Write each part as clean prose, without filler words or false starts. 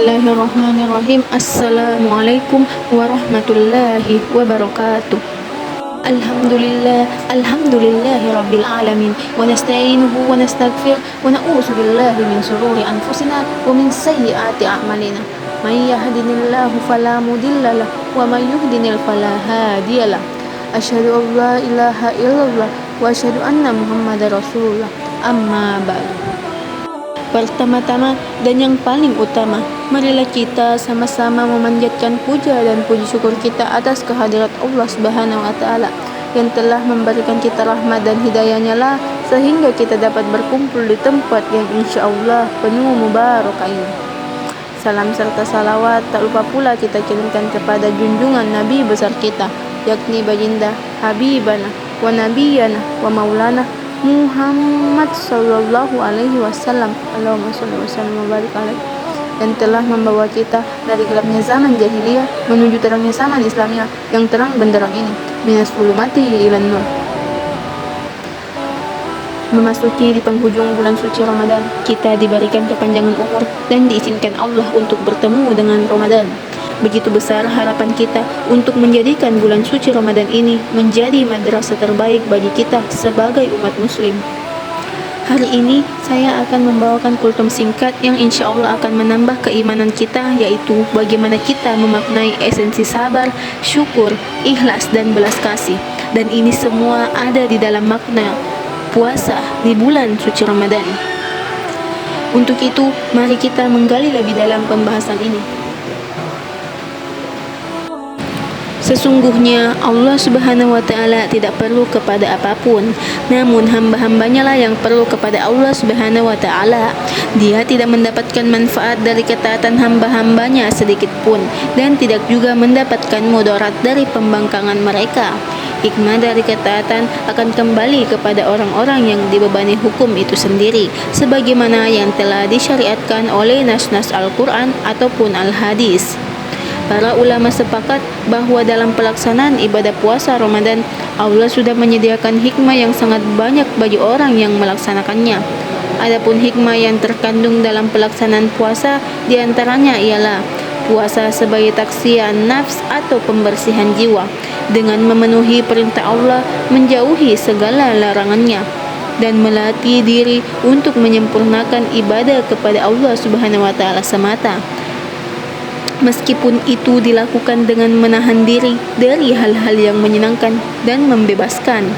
Bismillahirrahmanirrahim. Assalamualaikum warahmatullahi wabarakatuh. Alhamdulillahi rabbil alamin, wa nasta'inuhu wa nastaghfir wa na'udzu billahi min shururi anfusina wa min sayyiati a'malina. May yahdihillahu fala mudilla lahu wa may yudlil fala hadiya lahu. Asyhadu an la ilaha illallah wa asyhadu anna Muhammadar Rasulullah. Amma ba'du. Pertama-tama dan yang paling utama, marilah kita sama-sama memanjatkan puja dan puji syukur kita atas kehadirat Allah Subhanahu wa taala yang telah memberikan kita rahmat dan hidayahnya lah sehingga kita dapat berkumpul di tempat yang insyaallah penuh mubarakah ini. Salam serta salawat tak lupa pula kita kirimkan kepada junjungan Nabi besar kita, yakni baginda Habibana wa Nabiyana wa Maulana Muhammad sallallahu alaihi wasallam. Allahumma shalli wa sallim wa barik alaihi, yang telah membawa kita dari gelapnya zaman jahiliyah menuju terangnya zaman Islamiyah yang terang benderang ini, minas zulumati ilan nur. Memasuki di penghujung bulan suci Ramadan, kita diberikan kepanjangan umur dan diizinkan Allah untuk bertemu dengan Ramadan. Begitu besar harapan kita untuk menjadikan bulan suci Ramadan ini menjadi madrasah terbaik bagi kita sebagai umat muslim. Hari ini saya akan membawakan kultum singkat yang insya Allah akan menambah keimanan kita, yaitu bagaimana kita memaknai esensi sabar, syukur, ikhlas, dan belas kasih. Dan ini semua ada di dalam makna puasa di bulan suci Ramadan. Untuk itu, mari kita menggali lebih dalam pembahasan ini. Sesungguhnya Allah Subhanahu wa taala tidak perlu kepada apapun, namun hamba-hambanya lah yang perlu kepada Allah Subhanahu wa taala. Dia tidak mendapatkan manfaat dari ketaatan hamba-hambanya sedikit pun, dan tidak juga mendapatkan mudarat dari pembangkangan mereka. Hikmah dari ketaatan akan kembali kepada orang-orang yang dibebani hukum itu sendiri, sebagaimana yang telah disyariatkan oleh nas-nas Al-Quran ataupun Al-Hadis. Para ulama sepakat bahwa dalam pelaksanaan ibadah puasa Ramadan, Allah sudah menyediakan hikmah yang sangat banyak bagi orang yang melaksanakannya. Adapun hikmah yang terkandung dalam pelaksanaan puasa diantaranya ialah puasa sebagai taksian nafs atau pembersihan jiwa, dengan memenuhi perintah Allah, menjauhi segala larangannya, dan melatih diri untuk menyempurnakan ibadah kepada Allah Subhanahu wa taala semata. Meskipun itu dilakukan dengan menahan diri dari hal-hal yang menyenangkan dan membebaskan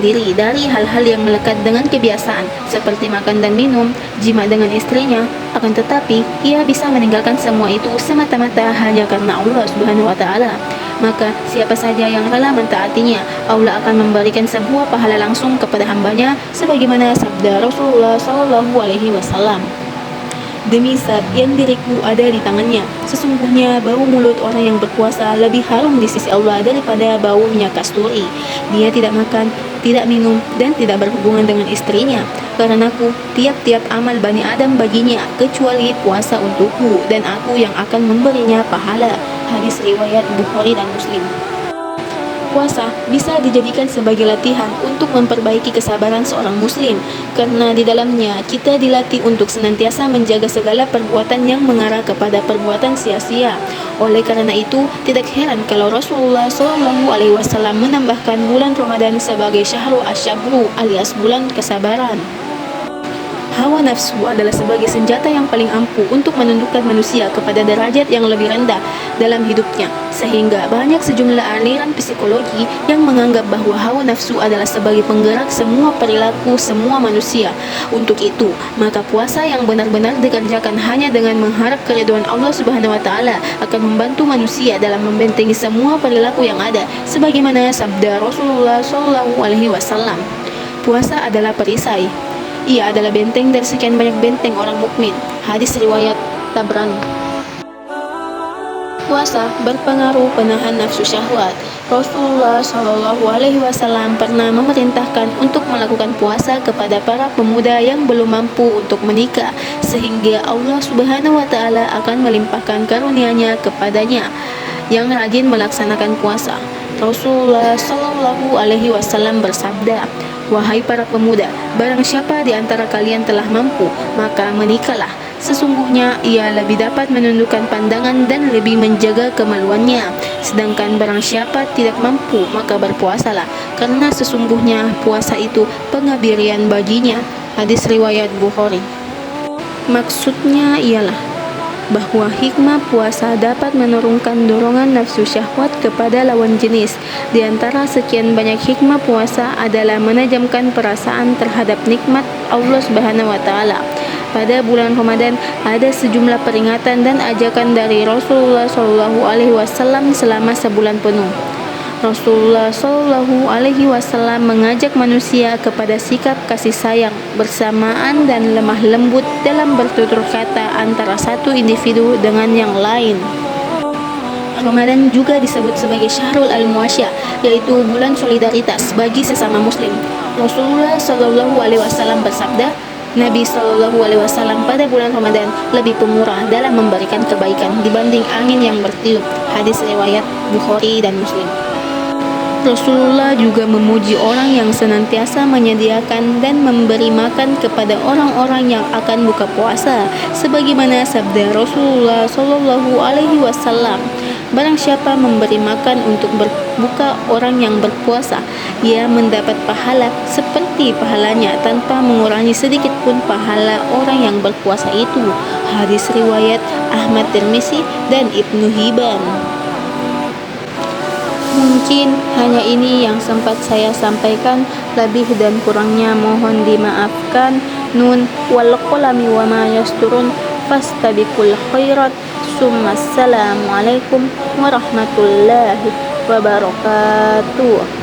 diri dari hal-hal yang melekat dengan kebiasaan seperti makan dan minum, jima dengan istrinya. Akan tetapi ia bisa meninggalkan semua itu semata-mata hanya karena Allah Subhanahu wa taala. Maka siapa saja yang rela mentaatinya, Allah akan memberikan sebuah pahala langsung kepada hambanya, sebagaimana sabda Rasulullah sallallahu alaihi wasallam, "Demi zat yang diriku ada di tangannya, sesungguhnya bau mulut orang yang berpuasa lebih harum di sisi Allah daripada bau minyak kasturi. Dia tidak makan, tidak minum, dan tidak berhubungan dengan istrinya. Karenaku, tiap-tiap amal Bani Adam baginya, kecuali puasa untukku, dan aku yang akan memberinya pahala." Hadis riwayat Bukhari dan Muslim. Puasa bisa dijadikan sebagai latihan untuk memperbaiki kesabaran seorang muslim, karena di dalamnya kita dilatih untuk senantiasa menjaga segala perbuatan yang mengarah kepada perbuatan sia-sia. Oleh karena itu, tidak heran kalau Rasulullah SAW menambahkan bulan Ramadan sebagai syahrul asyabru alias bulan kesabaran. Hawa nafsu adalah sebagai senjata yang paling ampuh untuk menundukkan manusia kepada derajat yang lebih rendah dalam hidupnya, sehingga banyak sejumlah aliran psikologi yang menganggap bahwa hawa nafsu adalah sebagai penggerak semua perilaku semua manusia. Untuk itu, maka puasa yang benar-benar dikerjakan hanya dengan mengharap keridhaan Allah Subhanahu wa taala akan membantu manusia dalam membentengi semua perilaku yang ada, sebagaimana sabda Rasulullah sallallahu alaihi wasallam, "Puasa adalah perisai. Ia adalah benteng dari sekian banyak benteng orang mukmin." Hadis riwayat Tabrani. Puasa berpengaruh penahan nafsu syahwat. Rasulullah Shallallahu Alaihi Wasallam pernah memerintahkan untuk melakukan puasa kepada para pemuda yang belum mampu untuk menikah, sehingga Allah Subhanahu Wa Taala akan melimpahkan karunia-Nya kepadanya yang rajin melaksanakan puasa. Rasulullah Shallallahu Alaihi Wasallam bersabda, "Wahai para pemuda, barang siapa di antara kalian telah mampu, maka menikahlah, Sesungguhnya ia lebih dapat menundukkan pandangan dan lebih menjaga kemaluannya. Sedangkan barang siapa tidak mampu, maka berpuasalah, karena sesungguhnya puasa itu pengabdian baginya. Hadis riwayat Bukhari. Maksudnya ialah bahwa hikmah puasa dapat menurunkan dorongan nafsu syahwat kepada lawan jenis. Di antara sekian banyak hikmah puasa adalah menajamkan perasaan terhadap nikmat Allah Subhanahu wa taala. Pada bulan Ramadan ada sejumlah peringatan dan ajakan dari Rasulullah Shallallahu alaihi wasallam selama sebulan penuh. Rasulullah Shallallahu alaihi wasallam mengajak manusia kepada sikap kasih sayang, bersamaan dan lemah lembut dalam bertutur kata antara satu individu dengan yang lain. Ramadan juga disebut sebagai Syahrul Al-Muasyah, yaitu bulan solidaritas bagi sesama muslim. Rasulullah Shallallahu alaihi wasallam bersabda, Nabi Shallallahu alaihi wasallam pada bulan Ramadan lebih pemurah dalam memberikan kebaikan dibanding angin yang bertiup. Hadis riwayat Bukhari dan Muslim. Rasulullah juga memuji orang yang senantiasa menyediakan dan memberi makan kepada orang-orang yang akan buka puasa, sebagaimana sabda Rasulullah Shallallahu alaihi wasallam, barang siapa memberi makan untuk berbuka orang yang berpuasa, ia mendapat pahala seperti pahalanya tanpa mengurangi sedikit pun pahala orang yang berpuasa itu. Hadis riwayat Ahmad Tirmizi dan Ibnu Hibban. Mungkin hanya ini yang sempat saya sampaikan, lebih dan kurangnya mohon dimaafkan. Nun wal qalami wa ma yasturun, fastabiqul khairat. Assalamualaikum warahmatullahi wabarakatuh.